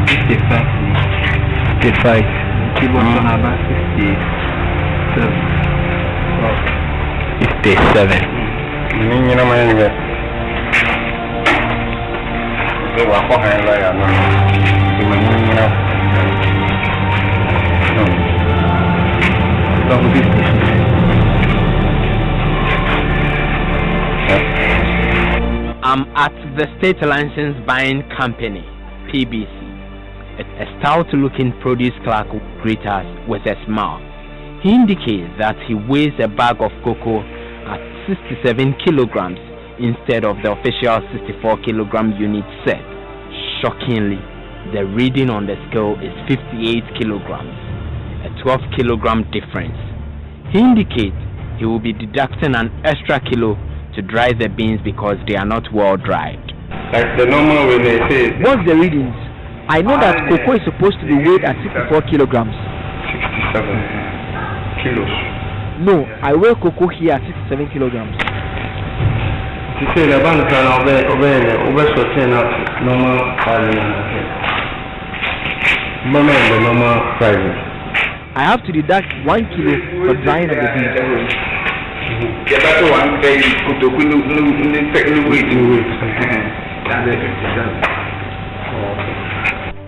55. 55. Keep on about 57. 57. You know my name. They were behind like I'm at the State License Buying Company, PBC. A stout-looking produce clerk greets us with a smile. He indicates that he weighs a bag of cocoa at 67 kilograms instead of the official 64 kilogram unit set. Shockingly, the reading on the scale is 58 kilograms, a 12 kilogram difference. He indicates he will be deducting an extra kilo to dry the beans because they are not well dried. Like the normal when they say. What's the readings? I know that cocoa is supposed to be weighed at 64 kilograms. 67 kilos. No, I weigh cocoa here at 67 kilograms. You say the bank can over certain normal price. The normal price. I have to deduct 1 kilo for drying of the beans.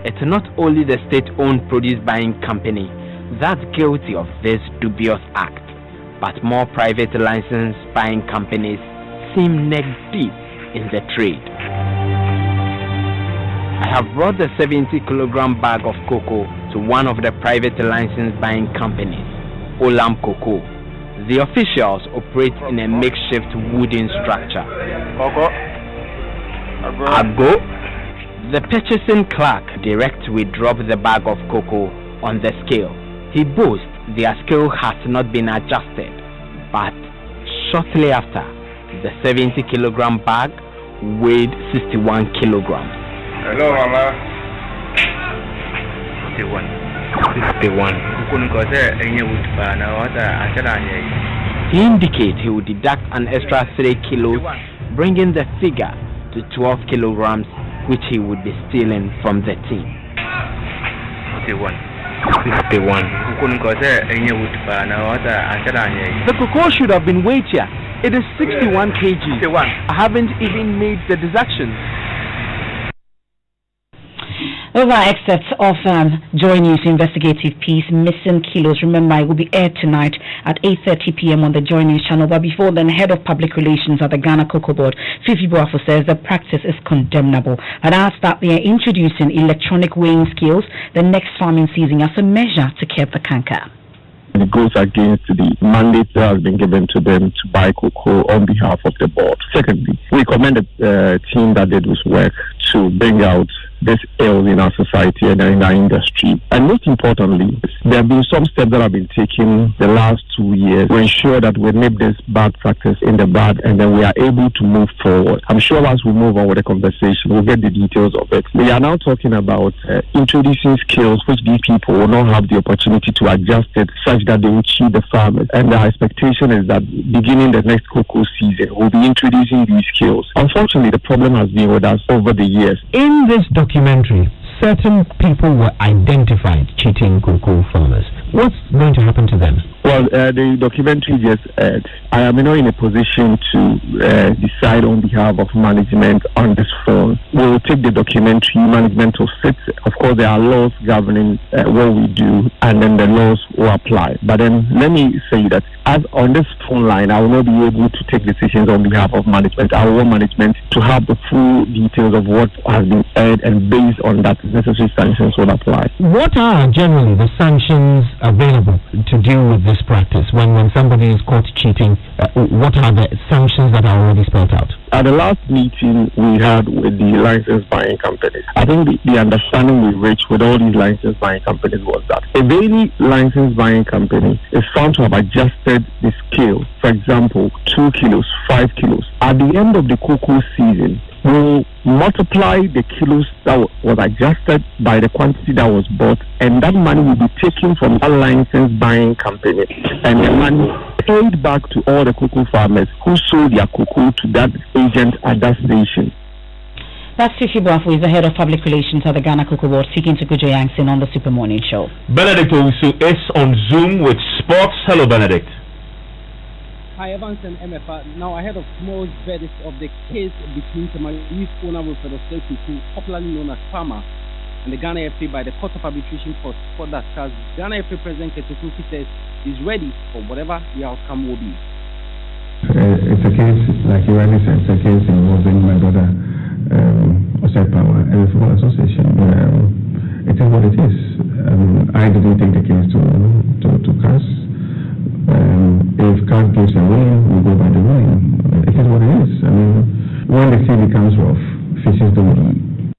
It's not only the state-owned produce buying company that's guilty of this dubious act, but more private license buying companies seem neck deep in the trade. I have brought the 70 kilogram bag of cocoa to one of the private license buying companies, Olam Cocoa. The officials operate in a makeshift wooden structure. Ago. The purchasing clerk directs we drop the bag of cocoa on the scale. He boasts their scale has not been adjusted, but shortly after, the 70 kilogram bag weighed 61 kilograms. Hello, Mama. 61. He indicates he will deduct an extra 3 kilos, bringing the figure to 12 kilograms, which he would be stealing from the team. 61. The cocoa should have been weightier. It is 61 kg. I haven't even made the deduction. Over excerpts of Joy News investigative piece, Missing Kilos. Remember, it will be aired tonight at 8:30 p.m. on the Joy News channel. But before then, Head of Public Relations at the Ghana Cocoa Board, Fifi Boafo, says the practice is condemnable. But as that they are introducing electronic weighing scales the next farming season as a measure to curb the canker. It goes against the mandate that has been given to them to buy cocoa on behalf of the board. Secondly, we commend the team that did this work to bring out this ill in our society and in our industry. And most importantly, there have been some steps that have been taken the last 2 years to ensure that we nip this bad practice in the bud and then we are able to move forward. I'm sure as we move on with the conversation, we'll get the details of it. We are now talking about introducing skills which these people will not have the opportunity to adjust it such that they will cheat the farmers. And the expectation is that beginning the next cocoa season, we'll be introducing these skills. Unfortunately, the problem has been with us over the years. In this documentary, certain people were identified cheating cocoa farmers. What's going to happen to them? Well, the documentary just aired. I am not in a position to decide on behalf of management on this phone. We will take the documentary, management will sit. Of course, there are laws governing what we do, and then the laws will apply. But then let me say that as on this phone line, I will not be able to take decisions on behalf of management. I want management to have the full details of what has been aired, and based on that, necessary sanctions will apply. What are generally the sanctions available to deal with this practice? When somebody is caught cheating, what are the sanctions that are already spelled out? At the last meeting we had with the license buying companies, I think the understanding we reached with all these license buying companies was that if any license buying company is found to have adjusted the scale, for example, 2 kilos, 5 kilos, at the end of the cocoa season, will multiply the kilos that was adjusted by the quantity that was bought, and that money will be taken from that license buying company, and the money paid back to all the cocoa farmers who sold their cocoa to that agent at that station. That's Fifi Boafo, is the head of public relations at the Ghana Cocoa Board, speaking to Kujo Yankson on the Super Morning Show. Benedict Owusu is on Zoom with sports. Hello, Benedict. Hi, Evans and Emefa. Now, ahead of tomorrow's verdict of the case between Tamale's owner Wilfred Osei, popularly known as Palmer, and the Ghana FA by the Court of Arbitration for Sport that has Ghana FA President Ketukuki says is ready for whatever the outcome will be. It's a case, like you already said, it's a case involving my brother Osei Palmer and the Football Association. It is what it is. I didn't take the case to CAS. If CAS gives a ruling, we go by the ruling. It is what it is. When the sea becomes rough, fishes don't eat.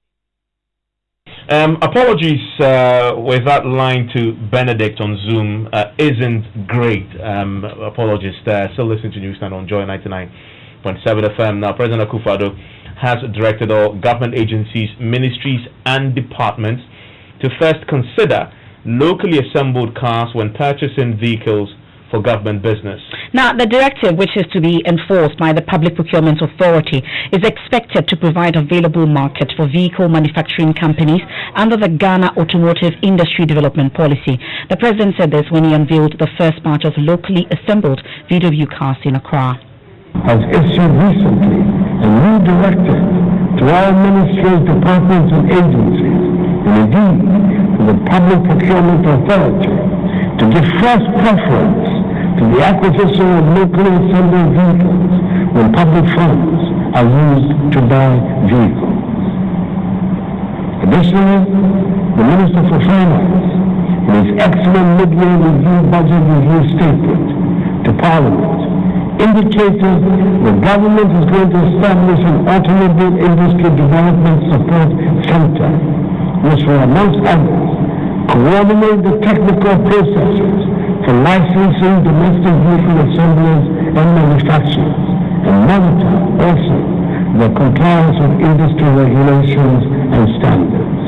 Apologies with that line to Benedict on Zoom isn't great. Apologies. Still listening to Newsstand on Joy 99.7 FM. Now, President Akufo-Addo has directed all government agencies, ministries and departments to first consider locally assembled cars when purchasing vehicles for government business. Now, the directive, which is to be enforced by the Public Procurement Authority, is expected to provide available market for vehicle manufacturing companies under the Ghana Automotive Industry Development Policy. The President said this when he unveiled the first batch of locally assembled VW cars in Accra. Has issued recently a new directive to all ministries, departments and agencies, and indeed to the Public Procurement Authority, to give first preference to the acquisition of locally assembled vehicles when public funds are used to buy vehicles. Additionally, the Minister for Finance, in his excellent mid-year budget review statement to Parliament, indicated the government is going to establish an automobile industry development support center, which will, amongst others, coordinate the technical processes for licensing domestic vehicle assemblers and manufacturers, and monitor also the compliance with industry regulations and standards.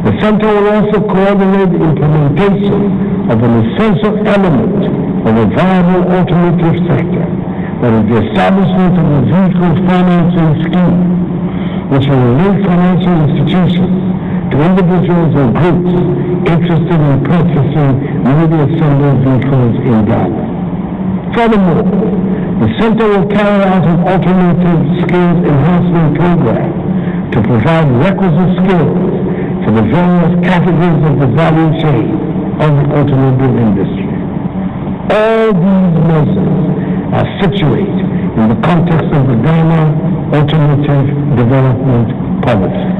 The center will also coordinate the implementation of an essential element of a viable automotive sector, that is the establishment of a vehicle financing scheme, which will link financial institutions to individuals or groups interested in purchasing newly assembled vehicles in Ghana. Furthermore, the center will carry out an automotive skills enhancement program to provide requisite skills for the various categories of the value chain of the automobile industry. All these measures are situated in the context of the Ghana Automotive Development Policy.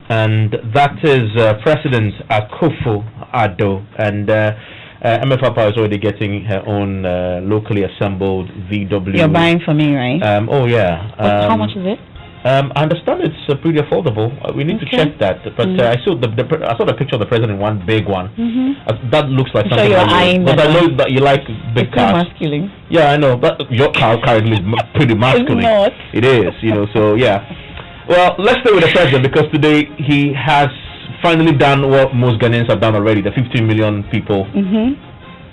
And that is President Akufo-Addo, and Emefa Apawu is already getting her own locally assembled VW. You're buying for me, right? Oh yeah. How much is it? I understand it's pretty affordable. We need to check that. But I saw the picture of the president, one big one. That looks like something. You're eyeing but I know that you like big cars. Masculine. Yeah, I know. But your car currently is pretty masculine. It's not. It is, So yeah. Well, let's stay with the president, because today he has finally done what most Ghanaians have done already. The 15 million people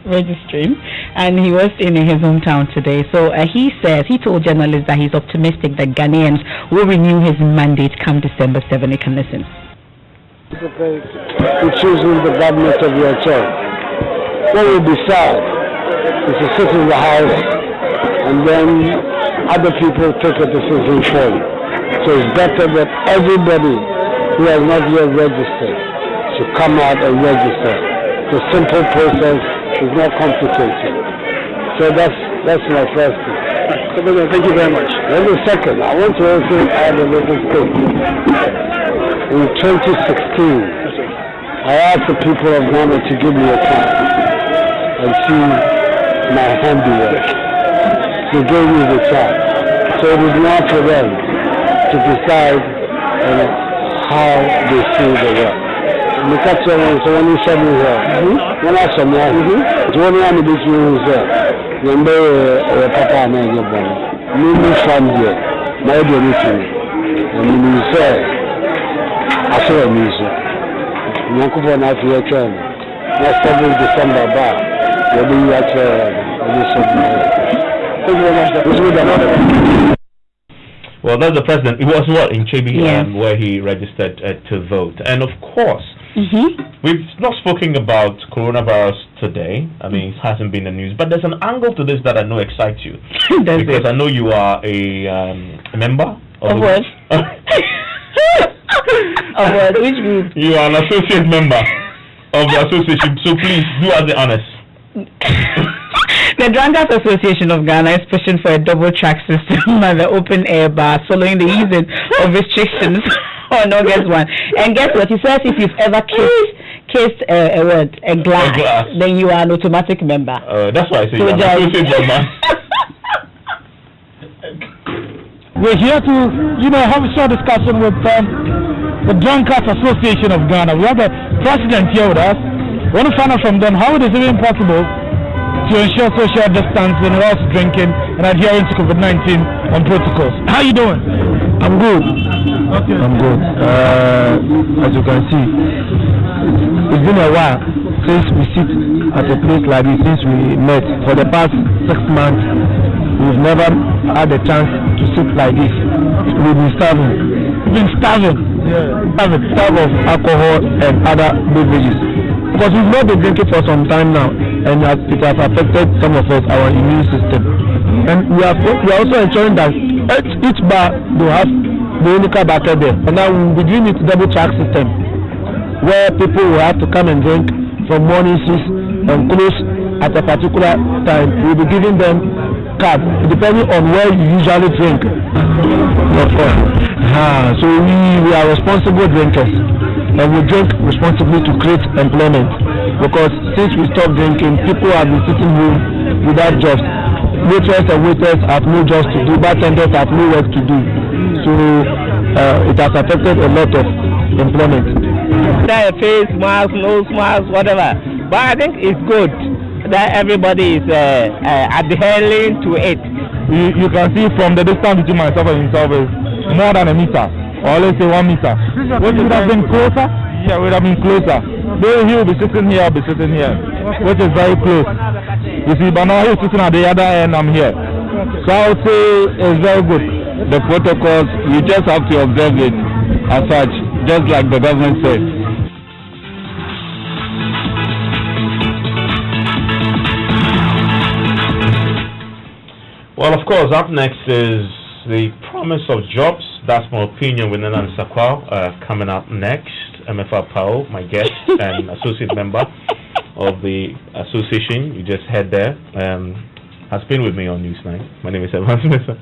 registering, and he was in his hometown today. So he told journalists that he's optimistic that Ghanaians will renew his mandate come December 7. You can listen. To choosing the government of your choice. what will be sad is to sit in the house and then other people take a decision for you. So it's better that everybody who has not yet registered should come out and register. It's a simple process, it's not complicated. So that's my first thing. Thank you very much. Then the second, I want to also add a little thing. In 2016, I asked the people of Ghana to give me a chance and see my handiwork. They gave me the chance. So it is now for them to decide how they see the work. The capture is one who said me here. When I saw me, it's one who I'm here. Remember Papa and your brother. Mimi from here. My dear mission. And you say, I saw a music. Yankuba na fi yake na 7 December ba ya bi yake Well, that's the president. It was what in Chebi where he registered to vote, and of course, we've not spoken about coronavirus today. I mean, it hasn't been the news, but there's an angle to this that I know excites you because I know you are a member of what? Of what? Which group? You are an associate member of the association, so please do us the honors. The Drunkards Association of Ghana is pushing for a double track system at the open air bar following the easing of restrictions on August 1. And guess what? He says if you've ever kissed a glass, then you are an automatic member. That's why I say you're an associate member. We're here to, have a short discussion with the Drunkards Association of Ghana. We have the president here with us. We want to find out from them how it is even possible to ensure social distancing whilst drinking and adhering to COVID-19 on protocols. How are you doing? I'm good. Okay. I'm good. As you can see, it's been a while since we sit at a place like this, since we met. For the past 6 months, we've never had a chance to sit like this. We've been starving. Starved of alcohol and other beverages. Because we've not been drinking for some time now, and it has affected some of us, our immune system. And we are also ensuring that each bar will have the Unica bucket there. And now we'll be doing it double track system, where people will have to come and drink from morning 6 and close at a particular time. We'll be giving them cards, depending on where you usually drink. Of course. So we are responsible drinkers. And we drink responsibly to create employment, because since we stopped drinking, people have been sitting home without jobs. Waiters and waiters have no jobs to do, bartenders have no work to do. So it has affected a lot of employment. Face mask, nose mask, whatever. But I think it's good that everybody is adhering to it. You can see from the distance between myself and himself is more than a meter. Or let's say 1 meter. Would you have been closer? Yeah, we would have been closer. Though he will be sitting here, I'll be sitting here, which is very close. You see, but now he's sitting at the other end, I'm here. So I would say it's very good. The protocols, you just have to observe it as such, just like the government said. Well, of course, up next is the promise of jobs. That's my opinion with Nana Sakwa. Coming up next, Emefa Apawu, my guest and associate member of the association you just heard there, has been with me on Newsnight. My name is Evan Smith.